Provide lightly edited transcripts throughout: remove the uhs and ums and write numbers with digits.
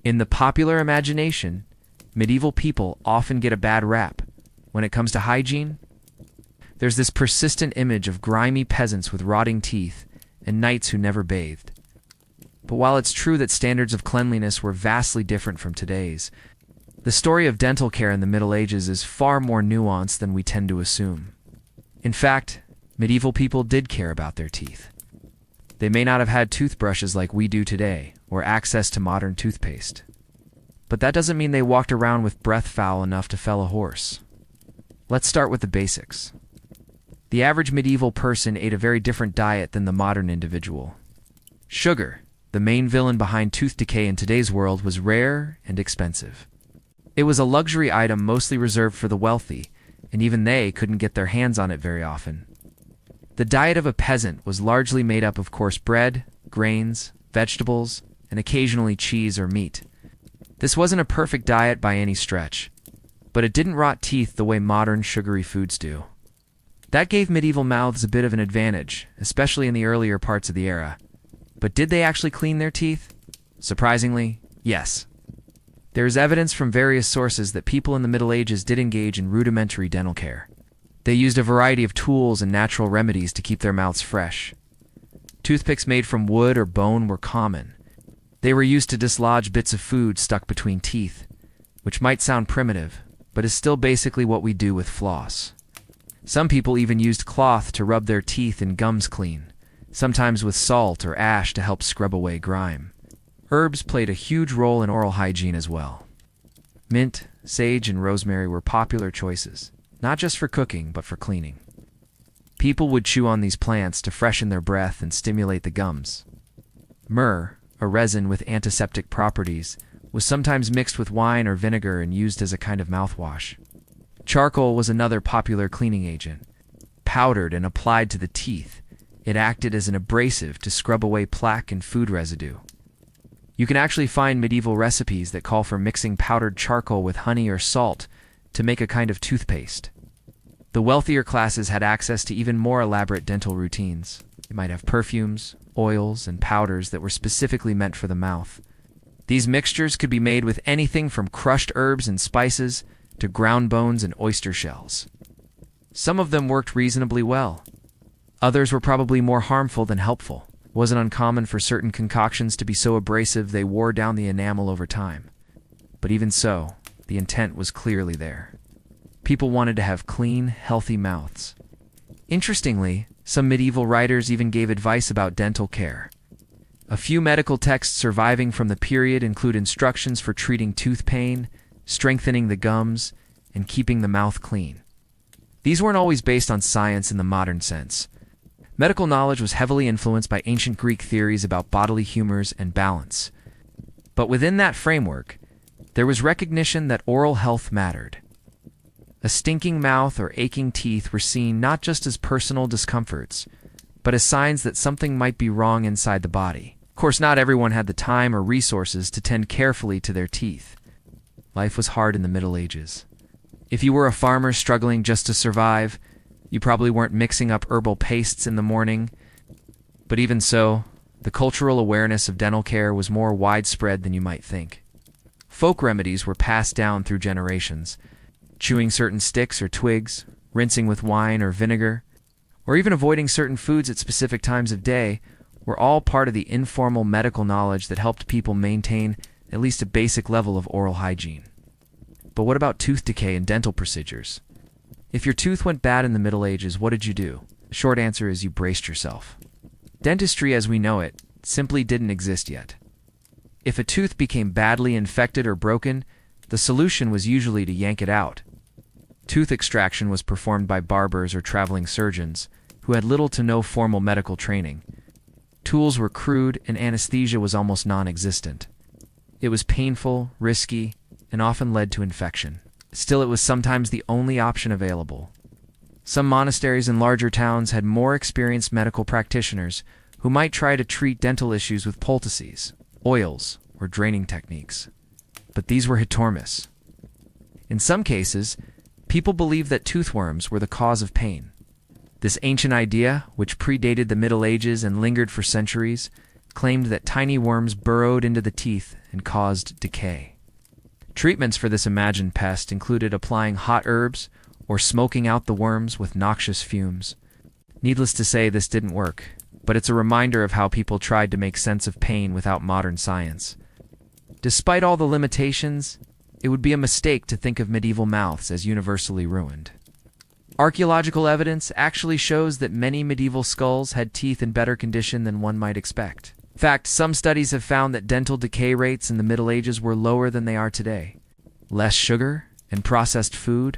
In the popular imagination, medieval people often get a bad rap. When it comes to hygiene, there's this persistent image of grimy peasants with rotting teeth and knights who never bathed. But while it's true that standards of cleanliness were vastly different from today's, the story of dental care in the Middle Ages is far more nuanced than we tend to assume. In fact, medieval people did care about their teeth. They may not have had toothbrushes like we do today, or access to modern toothpaste. But that doesn't mean they walked around with breath foul enough to fell a horse. Let's start with the basics. The average medieval person ate a very different diet than the modern individual. Sugar, the main villain behind tooth decay in today's world, was rare and expensive. It was a luxury item mostly reserved for the wealthy, and even they couldn't get their hands on it very often. The diet of a peasant was largely made up of coarse bread, grains, vegetables, and occasionally cheese or meat. This wasn't a perfect diet by any stretch, but it didn't rot teeth the way modern sugary foods do. That gave medieval mouths a bit of an advantage, especially in the earlier parts of the era. But did they actually clean their teeth? Surprisingly, yes. There is evidence from various sources that people in the Middle Ages did engage in rudimentary dental care. They used a variety of tools and natural remedies to keep their mouths fresh. Toothpicks made from wood or bone were common. They were used to dislodge bits of food stuck between teeth, which might sound primitive, but is still basically what we do with floss. Some people even used cloth to rub their teeth and gums clean, sometimes with salt or ash to help scrub away grime. Herbs played a huge role in oral hygiene as well. Mint, sage, and rosemary were popular choices, not just for cooking, but for cleaning. People would chew on these plants to freshen their breath and stimulate the gums. Myrrh, a resin with antiseptic properties, was sometimes mixed with wine or vinegar and used as a kind of mouthwash. Charcoal was another popular cleaning agent. Powdered and applied to the teeth, it acted as an abrasive to scrub away plaque and food residue. You can actually find medieval recipes that call for mixing powdered charcoal with honey or salt to make a kind of toothpaste. The wealthier classes had access to even more elaborate dental routines. You might have perfumes, oils, and powders that were specifically meant for the mouth. These mixtures could be made with anything from crushed herbs and spices to ground bones and oyster shells. Some of them worked reasonably well. Others were probably more harmful than helpful. It wasn't uncommon for certain concoctions to be so abrasive they wore down the enamel over time. But even so, the intent was clearly there. People wanted to have clean, healthy mouths. Interestingly, some medieval writers even gave advice about dental care. A few medical texts surviving from the period include instructions for treating tooth pain, strengthening the gums, and keeping the mouth clean. These weren't always based on science in the modern sense. Medical knowledge was heavily influenced by ancient Greek theories about bodily humors and balance. But within that framework, there was recognition that oral health mattered. A stinking mouth or aching teeth were seen not just as personal discomforts, but as signs that something might be wrong inside the body. Of course, not everyone had the time or resources to tend carefully to their teeth. Life was hard in the Middle Ages. If you were a farmer struggling just to survive, you probably weren't mixing up herbal pastes in the morning. But even so, the cultural awareness of dental care was more widespread than you might think. Folk remedies were passed down through generations. Chewing certain sticks or twigs, rinsing with wine or vinegar, or even avoiding certain foods at specific times of day were all part of the informal medical knowledge that helped people maintain at least a basic level of oral hygiene. But what about tooth decay and dental procedures? If your tooth went bad in the Middle Ages, what did you do? The short answer is you braced yourself. Dentistry as we know it simply didn't exist yet. If a tooth became badly infected or broken, the solution was usually to yank it out. Tooth extraction was performed by barbers or traveling surgeons who had little to no formal medical training. Tools were crude and anesthesia was almost non-existent. It was painful, risky, and often led to infection. Still, it was sometimes the only option available. Some monasteries in larger towns had more experienced medical practitioners who might try to treat dental issues with poultices, oils, or draining techniques. But these were hit or miss. In some cases, people believed that toothworms were the cause of pain. This ancient idea, which predated the Middle Ages and lingered for centuries, claimed that tiny worms burrowed into the teeth and caused decay. Treatments for this imagined pest included applying hot herbs or smoking out the worms with noxious fumes. Needless to say, this didn't work, but it's a reminder of how people tried to make sense of pain without modern science. Despite all the limitations, it would be a mistake to think of medieval mouths as universally ruined. Archaeological evidence actually shows that many medieval skulls had teeth in better condition than one might expect. In fact, some studies have found that dental decay rates in the Middle Ages were lower than they are today. Less sugar and processed food,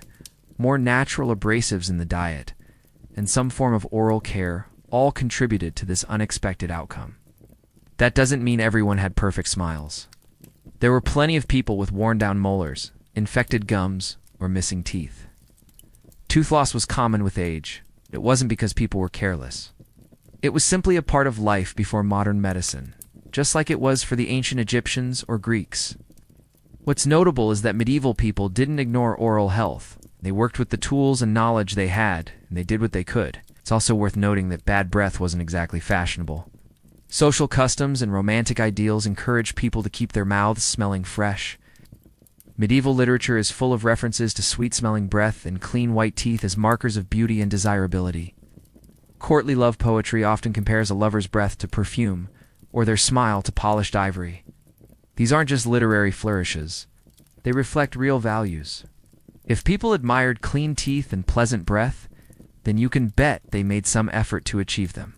more natural abrasives in the diet, and some form of oral care all contributed to this unexpected outcome. That doesn't mean everyone had perfect smiles. There were plenty of people with worn-down molars, infected gums, or missing teeth. Tooth loss was common with age. It wasn't because people were careless. It was simply a part of life before modern medicine, just like it was for the ancient Egyptians or Greeks. What's notable is that medieval people didn't ignore oral health. They worked with the tools and knowledge they had, and they did what they could. It's also worth noting that bad breath wasn't exactly fashionable. Social customs and romantic ideals encouraged people to keep their mouths smelling fresh. Medieval literature is full of references to sweet-smelling breath and clean white teeth as markers of beauty and desirability. Courtly love poetry often compares a lover's breath to perfume, or their smile to polished ivory. These aren't just literary flourishes. They reflect real values. If people admired clean teeth and pleasant breath, then you can bet they made some effort to achieve them.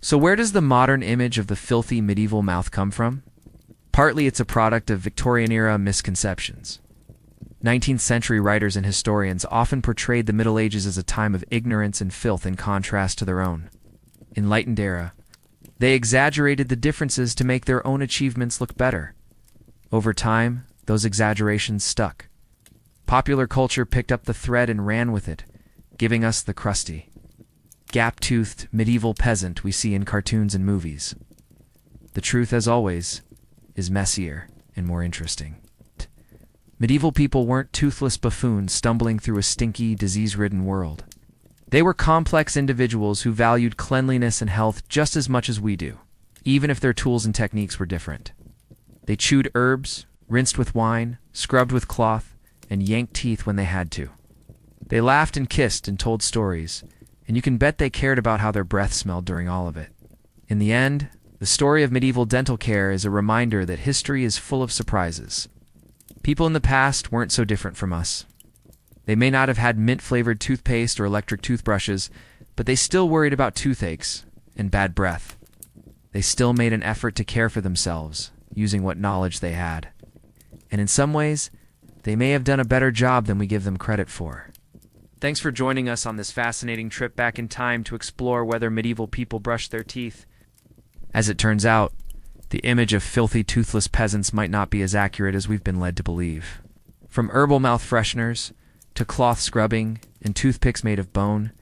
So where does the modern image of the filthy medieval mouth come from? Partly it's a product of Victorian-era misconceptions. 19th century writers and historians often portrayed the Middle Ages as a time of ignorance and filth in contrast to their own enlightened era. They exaggerated the differences to make their own achievements look better. Over time, those exaggerations stuck. Popular culture picked up the thread and ran with it, giving us the crusty, gap-toothed medieval peasant we see in cartoons and movies. The truth, as always, is messier and more interesting. Medieval people weren't toothless buffoons stumbling through a stinky, disease-ridden world. They were complex individuals who valued cleanliness and health just as much as we do, even if their tools and techniques were different. They chewed herbs, rinsed with wine, scrubbed with cloth, and yanked teeth when they had to. They laughed and kissed and told stories, and you can bet they cared about how their breath smelled during all of it. In the end, the story of medieval dental care is a reminder that history is full of surprises. People in the past weren't so different from us. They may not have had mint-flavored toothpaste or electric toothbrushes, but they still worried about toothaches and bad breath. They still made an effort to care for themselves, using what knowledge they had. And in some ways, they may have done a better job than we give them credit for. Thanks for joining us on this fascinating trip back in time to explore whether medieval people brushed their teeth. As it turns out, the image of filthy, toothless peasants might not be as accurate as we've been led to believe. From herbal mouth fresheners to cloth scrubbing and toothpicks made of bone,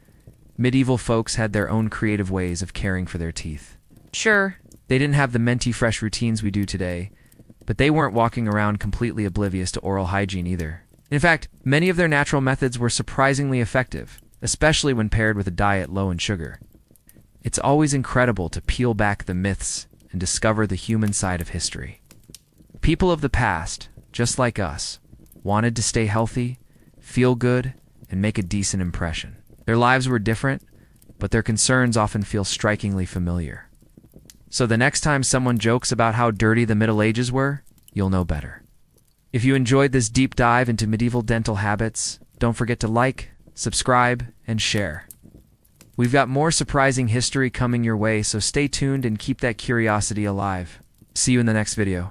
medieval folks had their own creative ways of caring for their teeth. Sure, they didn't have the minty fresh routines we do today, but they weren't walking around completely oblivious to oral hygiene either. In fact, many of their natural methods were surprisingly effective, especially when paired with a diet low in sugar. It's always incredible to peel back the myths and discover the human side of history. People of the past, just like us, wanted to stay healthy, feel good, and make a decent impression. Their lives were different, but their concerns often feel strikingly familiar. So the next time someone jokes about how dirty the Middle Ages were, you'll know better. If you enjoyed this deep dive into medieval dental habits, don't forget to like, subscribe, and share. We've got more surprising history coming your way, so stay tuned and keep that curiosity alive. See you in the next video.